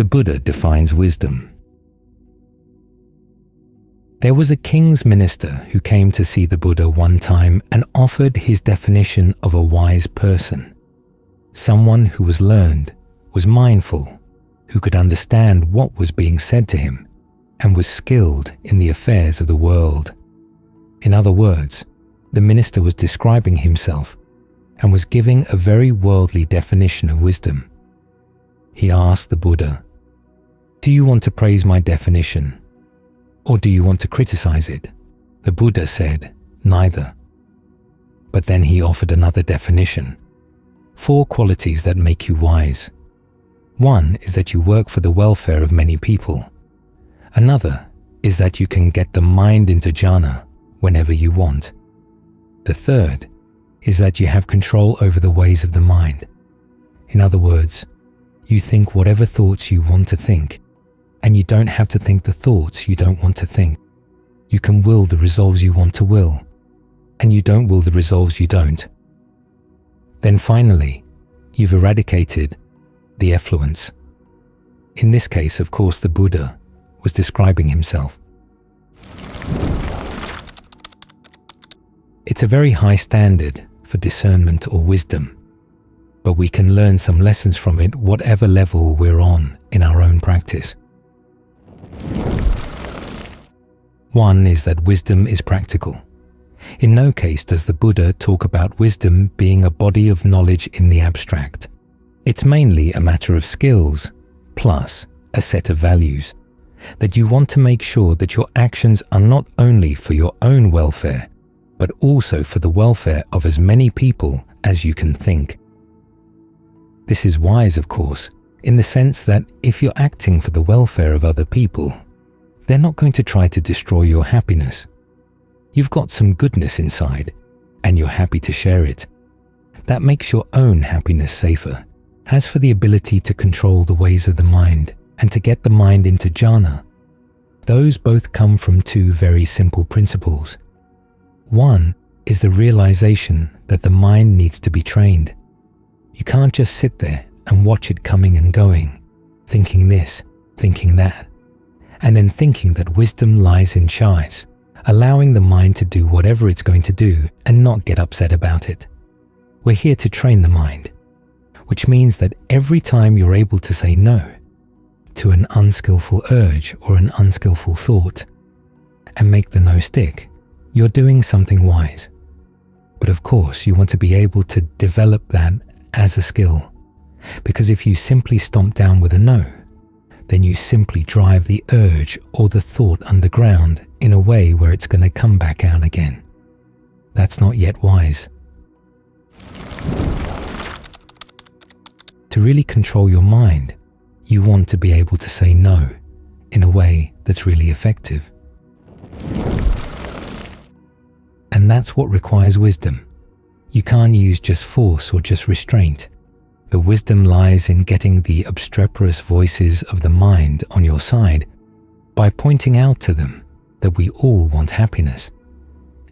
the Buddha defines wisdom. There was a king's minister who came to see the Buddha one time and offered his definition of a wise person: someone who was learned, was mindful, who could understand what was being said to him, and was skilled in the affairs of the world. In other words, the minister was describing himself and was giving a very worldly definition of wisdom. He asked the Buddha, "Do you want to praise my definition, or do you want to criticize it?" The Buddha said, "Neither." But then he offered another definition: 4 qualities that make you wise. One is that you work for the welfare of many people. Another is that you can get the mind into jhana whenever you want. The third is that you have control over the ways of the mind. In other words, you think whatever thoughts you want to think, and you don't have to think the thoughts you don't want to think. You can will the resolves you want to will, and you don't will the resolves you don't. Then finally, you've eradicated the effluents. In this case, of course, the Buddha was describing himself. It's a very high standard for discernment or wisdom, but we can learn some lessons from it whatever level we're on in our own practice. One is that wisdom is practical. In no case does the Buddha talk about wisdom being a body of knowledge in the abstract. It's mainly a matter of skills, plus a set of values, that you want to make sure that your actions are not only for your own welfare, but also for the welfare of as many people as you can think. This is wise, of course, in the sense that if you're acting for the welfare of other people, they're not going to try to destroy your happiness. You've got some goodness inside, and you're happy to share it. That makes your own happiness safer. As for the ability to control the ways of the mind and to get the mind into jhana, those both come from 2 very simple principles. One is the realization that the mind needs to be trained. You can't just sit there and watch it coming and going, thinking this, thinking that, and then thinking that wisdom lies in chais, allowing the mind to do whatever it's going to do and not get upset about it. We're here to train the mind, which means that every time you're able to say no to an unskillful urge or an unskillful thought and make the no stick, you're doing something wise. But of course, you want to be able to develop that as a skill, because if you simply stomp down with a no, then you simply drive the urge or the thought underground in a way where it's going to come back out again. That's not yet wise. To really control your mind, you want to be able to say no in a way that's really effective. And that's what requires wisdom. You can't use just force or just restraint. The wisdom lies in getting the obstreperous voices of the mind on your side by pointing out to them that we all want happiness.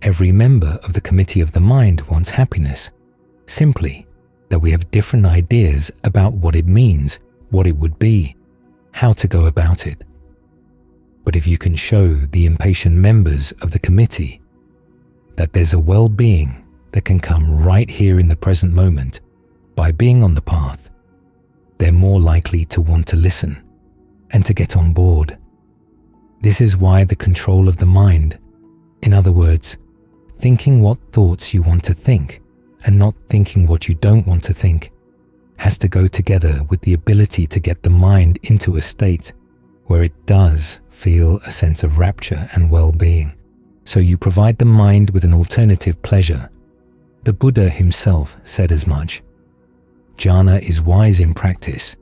Every member of the committee of the mind wants happiness, simply that we have different ideas about what it means, what it would be, how to go about it. But if you can show the impatient members of the committee that there's a well-being that can come right here in the present moment by being on the path, they're more likely to want to listen and to get on board. This is why the control of the mind, in other words, thinking what thoughts you want to think and not thinking what you don't want to think, has to go together with the ability to get the mind into a state where it does feel a sense of rapture and well-being. So you provide the mind with an alternative pleasure. The Buddha himself said as much. Jhana is wise in practice,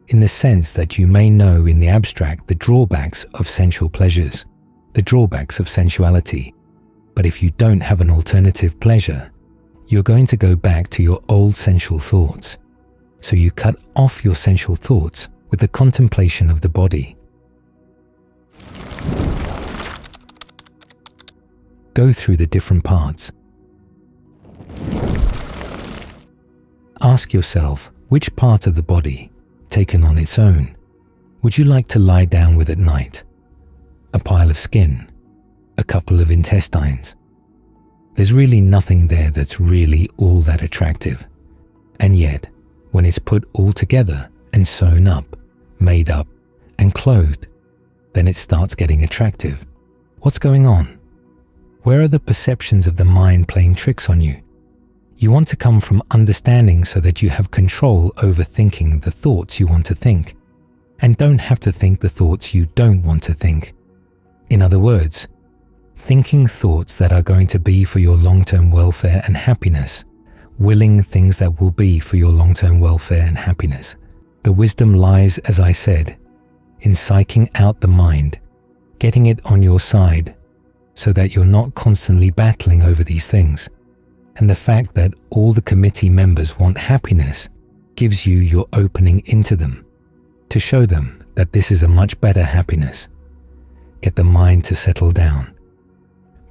in the sense that you may know in the abstract the drawbacks of sensual pleasures, the drawbacks of sensuality, but if you don't have an alternative pleasure, you're going to go back to your old sensual thoughts. So you cut off your sensual thoughts with the contemplation of the body. Go through the different parts. Ask yourself which part of the body, taken on its own, would you like to lie down with at night? A pile of skin? A couple of intestines? There's really nothing there that's really all that attractive. And yet, when it's put all together and sewn up, made up, and clothed, then it starts getting attractive. What's going on? Where are the perceptions of the mind playing tricks on you? You want to come from understanding so that you have control over thinking the thoughts you want to think, and don't have to think the thoughts you don't want to think. In other words, thinking thoughts that are going to be for your long-term welfare and happiness, willing things that will be for your long-term welfare and happiness. The wisdom lies, as I said, in psyching out the mind, getting it on your side so that you're not constantly battling over these things. And the fact that all the committee members want happiness gives you your opening into them to show them that this is a much better happiness. Get the mind to settle down.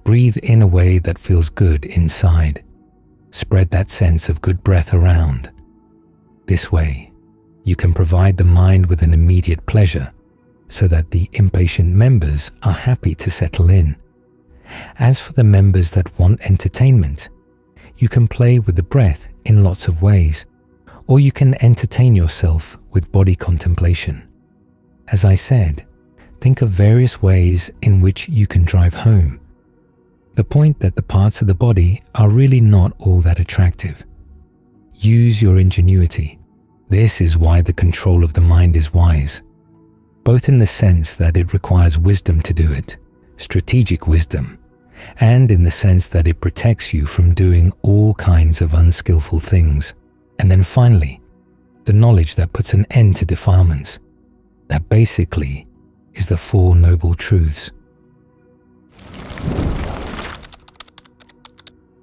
Breathe in a way that feels good inside. Spread that sense of good breath around. This way, you can provide the mind with an immediate pleasure so that the impatient members are happy to settle in. As for the members that want entertainment, you can play with the breath in lots of ways, or you can entertain yourself with body contemplation. As I said, think of various ways in which you can drive home the point that the parts of the body are really not all that attractive. Use your ingenuity. This is why the control of the mind is wise, both in the sense that it requires wisdom to do it, strategic wisdom, and in the sense that it protects you from doing all kinds of unskillful things. And then finally, the knowledge that puts an end to defilements. That basically is the Four Noble Truths.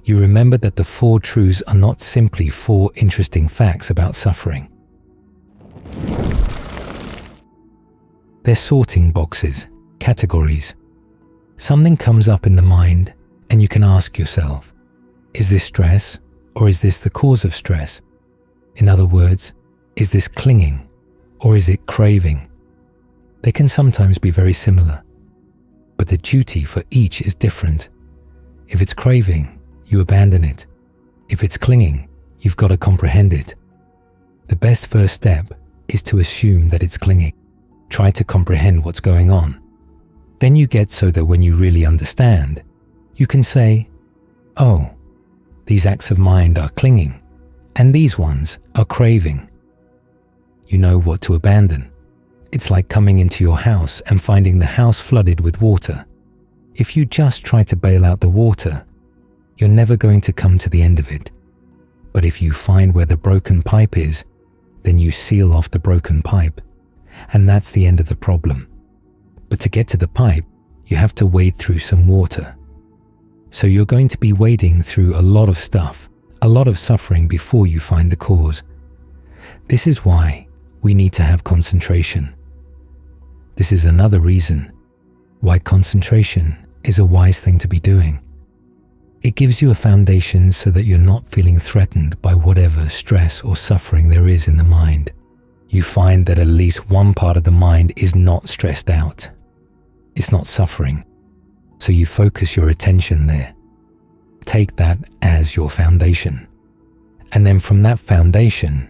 You remember that the Four Truths are not simply four interesting facts about suffering. They're sorting boxes, categories. Something comes up in the mind and you can ask yourself, is this stress or is this the cause of stress? In other words, is this clinging or is it craving? They can sometimes be very similar, but the duty for each is different. If it's craving, you abandon it. If it's clinging, you've got to comprehend it. The best first step is to assume that it's clinging. Try to comprehend what's going on. Then you get so that when you really understand, you can say, oh, these acts of mind are clinging, and these ones are craving. You know what to abandon. It's like coming into your house and finding the house flooded with water. If you just try to bail out the water, you're never going to come to the end of it. But if you find where the broken pipe is, then you seal off the broken pipe, and that's the end of the problem. But to get to the pipe, you have to wade through some water. So you're going to be wading through a lot of stuff, a lot of suffering before you find the cause. This is why we need to have concentration. This is another reason why concentration is a wise thing to be doing. It gives you a foundation so that you're not feeling threatened by whatever stress or suffering there is in the mind. You find that at least one part of the mind is not stressed out. It's not suffering. So you focus your attention there. Take that as your foundation. And then from that foundation,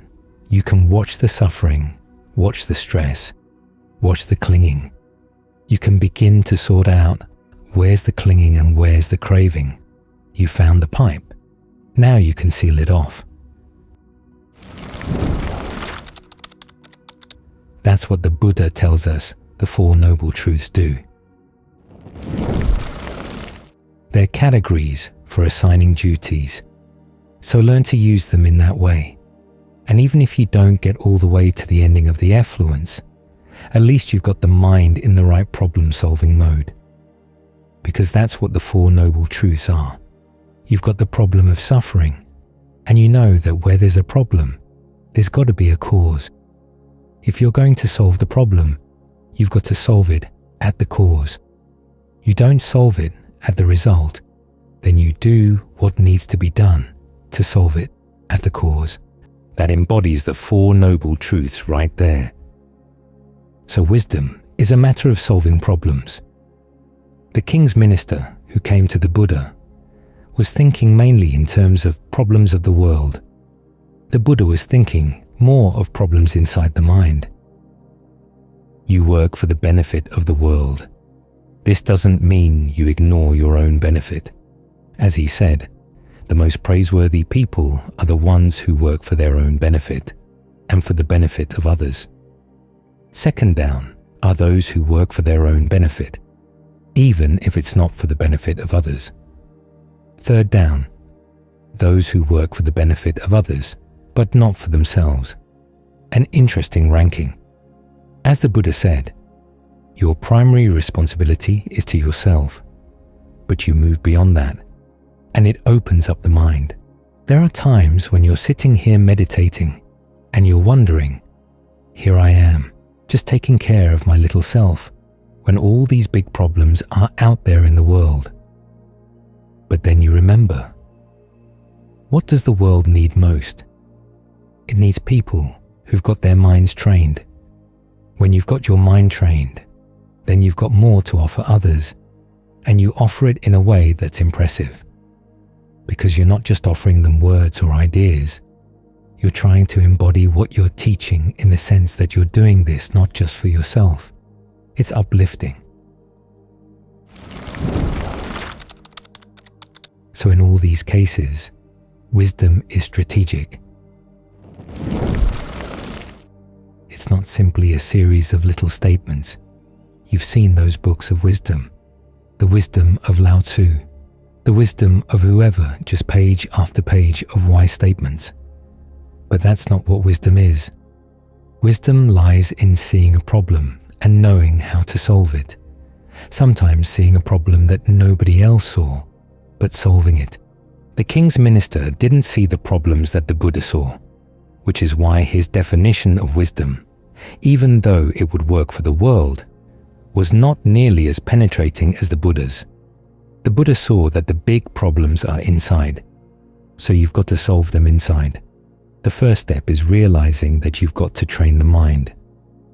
you can watch the suffering, watch the stress, watch the clinging. You can begin to sort out where's the clinging and where's the craving. You found the pipe. Now you can seal it off. That's what the Buddha tells us the Four Noble Truths do. They're categories for assigning duties, so learn to use them in that way. And even if you don't get all the way to the ending of the effluents, at least you've got the mind in the right problem-solving mode. Because that's what the Four Noble Truths are. You've got the problem of suffering, and you know that where there's a problem, there's got to be a cause. If you're going to solve the problem, you've got to solve it at the cause. You don't solve it at the result, then you do what needs to be done to solve it at the cause. That embodies the Four Noble Truths right there. So wisdom is a matter of solving problems. The king's minister who came to the Buddha was thinking mainly in terms of problems of the world. The Buddha was thinking more of problems inside the mind. You work for the benefit of the world. This doesn't mean you ignore your own benefit. As he said, the most praiseworthy people are the ones who work for their own benefit and for the benefit of others. Second down are those who work for their own benefit, even if it's not for the benefit of others. Third down, those who work for the benefit of others, but not for themselves. An interesting ranking. As the Buddha said, your primary responsibility is to yourself, but you move beyond that, and it opens up the mind. There are times when you're sitting here meditating, and you're wondering, here I am, just taking care of my little self, when all these big problems are out there in the world. But then you remember, what does the world need most? It needs people who've got their minds trained. When you've got your mind trained, then you've got more to offer others, and you offer it in a way that's impressive. Because you're not just offering them words or ideas, you're trying to embody what you're teaching in the sense that you're doing this not just for yourself. It's uplifting. So in all these cases, wisdom is strategic. It's not simply a series of little statements. You've seen those books of wisdom, the wisdom of Lao Tzu, the wisdom of whoever, just page after page of wise statements. But that's not what wisdom is. Wisdom lies in seeing a problem and knowing how to solve it. Sometimes seeing a problem that nobody else saw, but solving it. The king's minister didn't see the problems that the Buddha saw, which is why his definition of wisdom, even though it would work for the world, was not nearly as penetrating as the Buddha's. The Buddha saw that the big problems are inside, so you've got to solve them inside. The first step is realizing that you've got to train the mind.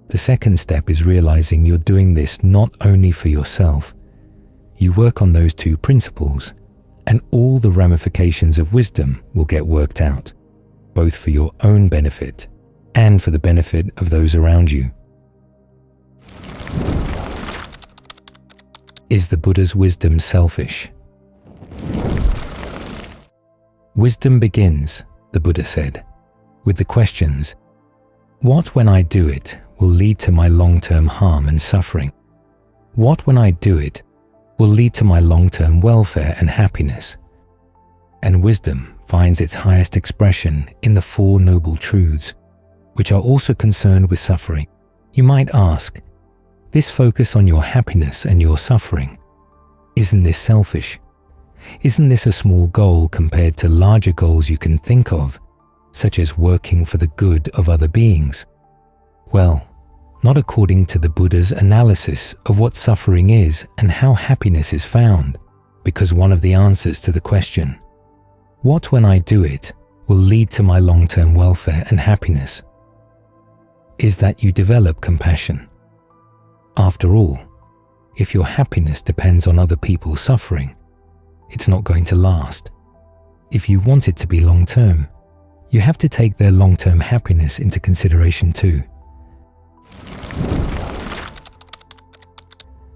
The second step is realizing you're doing this not only for yourself. You work on those two principles, and all the ramifications of wisdom will get worked out, both for your own benefit and for the benefit of those around you. Is the Buddha's wisdom selfish? Wisdom begins, the Buddha said, with the questions, what when I do it will lead to my long-term harm and suffering? What when I do it will lead to my long-term welfare and happiness? And wisdom finds its highest expression in the Four Noble Truths, which are also concerned with suffering. You might ask, this focus on your happiness and your suffering, isn't this selfish? Isn't this a small goal compared to larger goals you can think of, such as working for the good of other beings? Well, not according to the Buddha's analysis of what suffering is and how happiness is found, because one of the answers to the question, what when I do it will lead to my long-term welfare and happiness, is that you develop compassion. After all, if your happiness depends on other people's suffering, it's not going to last. If you want it to be long-term, you have to take their long-term happiness into consideration too.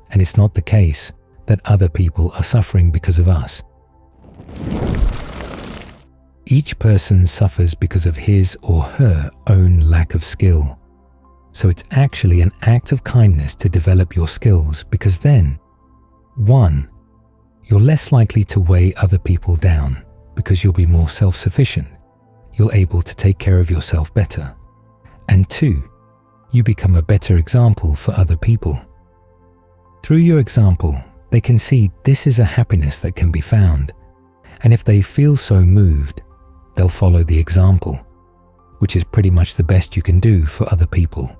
And it's not the case that other people are suffering because of us. Each person suffers because of his or her own lack of skill. So it's actually an act of kindness to develop your skills, because then, 1, you're less likely to weigh other people down because you'll be more self-sufficient. You're able to take care of yourself better. And 2, you become a better example for other people. Through your example, they can see this is a happiness that can be found. And if they feel so moved, they'll follow the example, which is pretty much the best you can do for other people.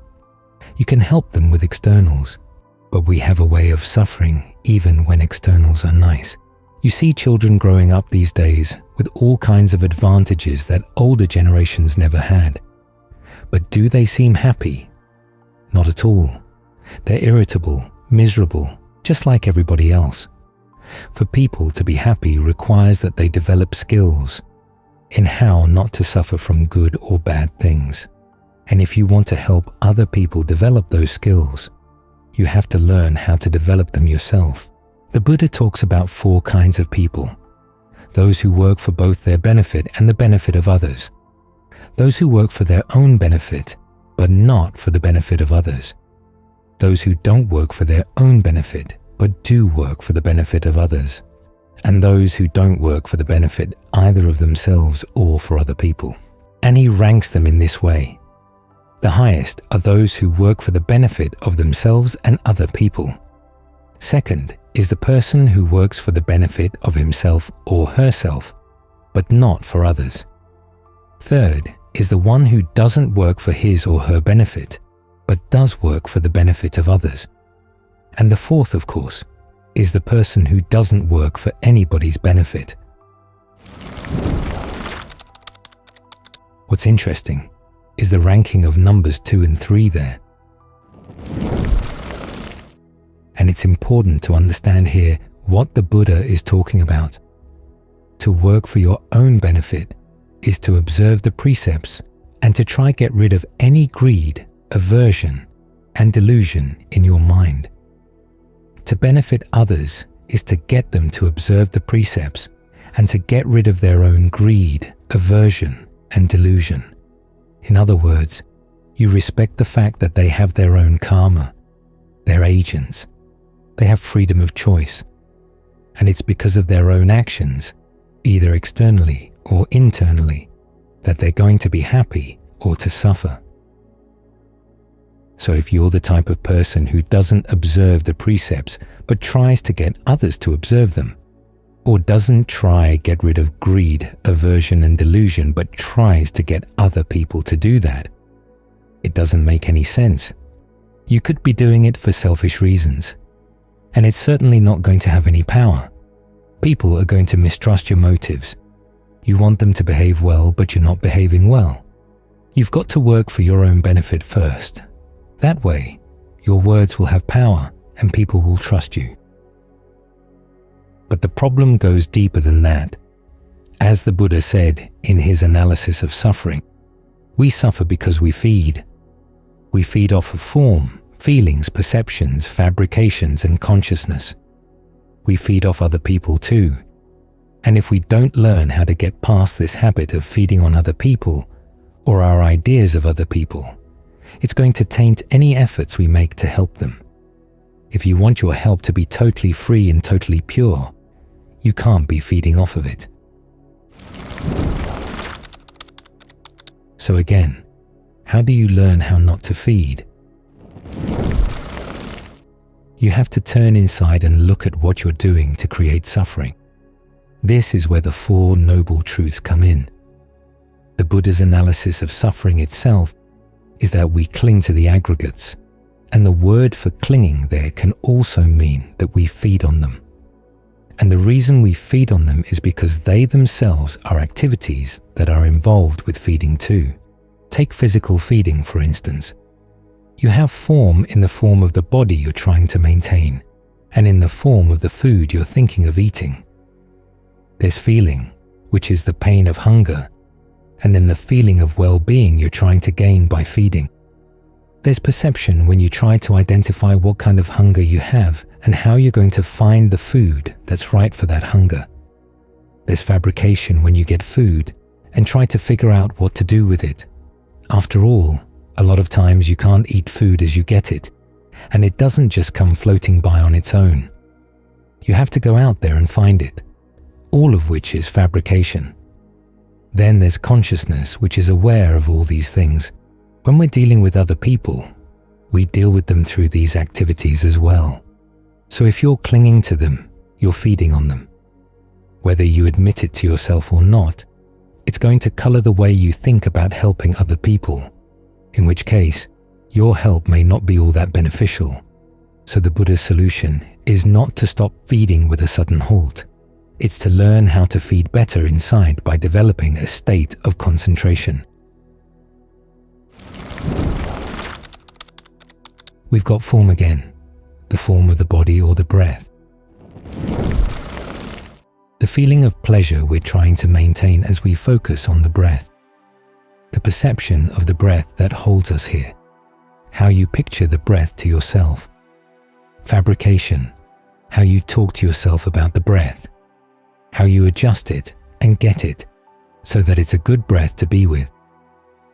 You can help them with externals, but we have a way of suffering even when externals are nice. You see children growing up these days with all kinds of advantages that older generations never had. But do they seem happy? Not at all. They're irritable, miserable, just like everybody else. For people to be happy requires that they develop skills in how not to suffer from good or bad things. And if you want to help other people develop those skills, you have to learn how to develop them yourself. The Buddha talks about 4 kinds of people: those who work for both their benefit and the benefit of others, those who work for their own benefit but not for the benefit of others, those who don't work for their own benefit but do work for the benefit of others, and those who don't work for the benefit either of themselves or for other people. And he ranks them in this way. The highest are those who work for the benefit of themselves and other people. Second is the person who works for the benefit of himself or herself, but not for others. Third is the one who doesn't work for his or her benefit, but does work for the benefit of others. And the fourth, of course, is the person who doesn't work for anybody's benefit. What's interesting is the ranking of numbers 2 and 3 there. And it's important to understand here what the Buddha is talking about. To work for your own benefit is to observe the precepts and to try get rid of any greed, aversion, and delusion in your mind. To benefit others is to get them to observe the precepts and to get rid of their own greed, aversion, and delusion. In other words, you respect the fact that they have their own karma, they're agents, they have freedom of choice, and it's because of their own actions, either externally or internally, that they're going to be happy or to suffer. So if you're the type of person who doesn't observe the precepts but tries to get others to observe them, or doesn't try get rid of greed, aversion, and delusion but tries to get other people to do that, it doesn't make any sense. You could be doing it for selfish reasons, and it's certainly not going to have any power. People are going to mistrust your motives. You want them to behave well, but you're not behaving well. You've got to work for your own benefit first. That way, your words will have power and people will trust you. But the problem goes deeper than that. As the Buddha said in his analysis of suffering, we suffer because we feed. We feed off of form, feelings, perceptions, fabrications, and consciousness. We feed off other people too. And if we don't learn how to get past this habit of feeding on other people or our ideas of other people, it's going to taint any efforts we make to help them. If you want your help to be totally free and totally pure, you can't be feeding off of it. So again, how do you learn how not to feed? You have to turn inside and look at what you're doing to create suffering. This is where the 4 noble truths come in. The Buddha's analysis of suffering itself is that we cling to the aggregates, and the word for clinging there can also mean that we feed on them. And the reason we feed on them is because they themselves are activities that are involved with feeding too. Take physical feeding, for instance. You have form in the form of the body you're trying to maintain, and in the form of the food you're thinking of eating. There's feeling, which is the pain of hunger, and then the feeling of well-being you're trying to gain by feeding. There's perception when you try to identify what kind of hunger you have and how you're going to find the food that's right for that hunger. There's fabrication when you get food and try to figure out what to do with it. After all, a lot of times you can't eat food as you get it, and it doesn't just come floating by on its own. You have to go out there and find it, all of which is fabrication. Then there's consciousness, which is aware of all these things. When we're dealing with other people, we deal with them through these activities as well. So if you're clinging to them, you're feeding on them. Whether you admit it to yourself or not, it's going to color the way you think about helping other people, in which case, your help may not be all that beneficial. So the Buddha's solution is not to stop feeding with a sudden halt. It's to learn how to feed better inside by developing a state of concentration. we've got form again, the form of the body or the breath. The feeling of pleasure we're trying to maintain as we focus on the breath. The perception of the breath that holds us here. How you picture the breath to yourself. Fabrication, how you talk to yourself about the breath. How you adjust it and get it so that it's a good breath to be with.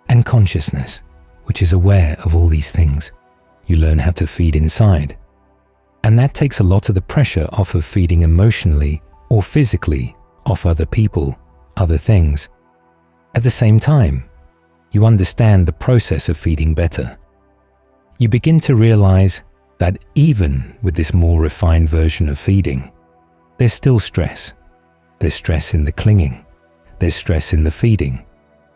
And consciousness, which is aware of all these things. You learn how to feed inside. And that takes a lot of the pressure off of feeding emotionally or physically off other people, other things. At the same time, you understand the process of feeding better. You begin to realize that even with this more refined version of feeding, there's still stress. There's stress in the clinging. There's stress in the feeding.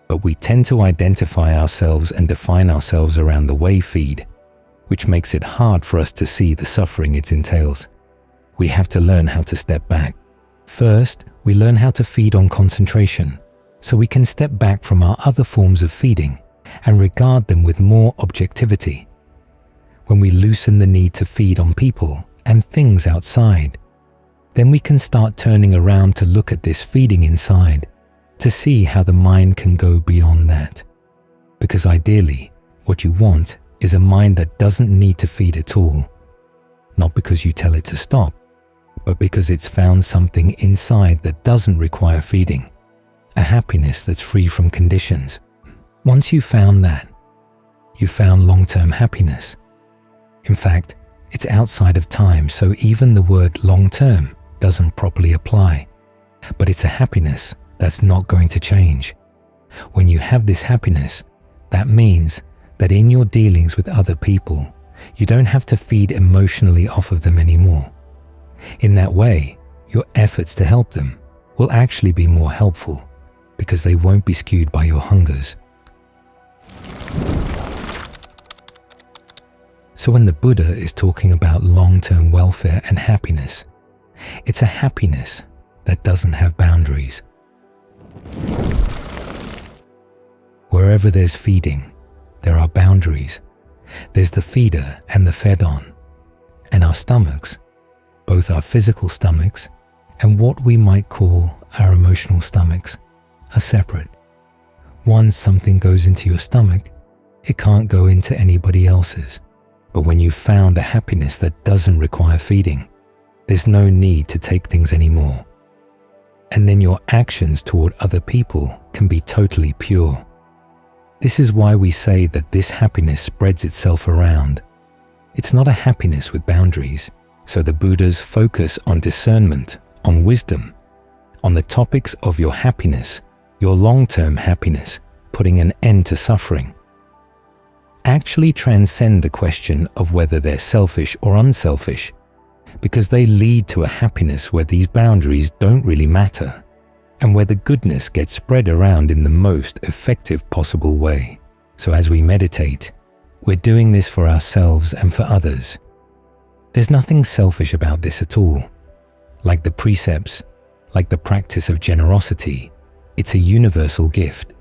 But we tend to identify ourselves and define ourselves around the way feed, which makes it hard for us to see the suffering it entails. We have to learn how to step back. First, we learn how to feed on concentration, so we can step back from our other forms of feeding and regard them with more objectivity. When we loosen the need to feed on people and things outside, then we can start turning around to look at this feeding inside, to see how the mind can go beyond that. Because ideally, what you want is a mind that doesn't need to feed at all. Not because you tell it to stop, but because it's found something inside that doesn't require feeding. A happiness that's free from conditions. Once you've found that, you've found long-term happiness. In fact, it's outside of time, so even the word long-term doesn't properly apply. But it's a happiness that's not going to change. When you have this happiness, that means that in your dealings with other people, you don't have to feed emotionally off of them anymore. In that way, your efforts to help them will actually be more helpful because they won't be skewed by your hungers. So when the Buddha is talking about long-term welfare and happiness, it's a happiness that doesn't have boundaries. Wherever there's feeding, there are boundaries. There's the feeder and the fed on. And our stomachs, both our physical stomachs and what we might call our emotional stomachs, are separate. Once something goes into your stomach, it can't go into anybody else's. But when you've found a happiness that doesn't require feeding, there's no need to take things anymore. And then your actions toward other people can be totally pure. This is why we say that this happiness spreads itself around. It's not a happiness with boundaries, so the Buddhas focus on discernment, on wisdom, on the topics of your happiness, your long-term happiness, putting an end to suffering. Actually transcend the question of whether they're selfish or unselfish, because they lead to a happiness where these boundaries don't really matter, and where the goodness gets spread around in the most effective possible way. So as we meditate, we're doing this for ourselves and for others. There's nothing selfish about this at all. Like the precepts, like the practice of generosity, it's a universal gift.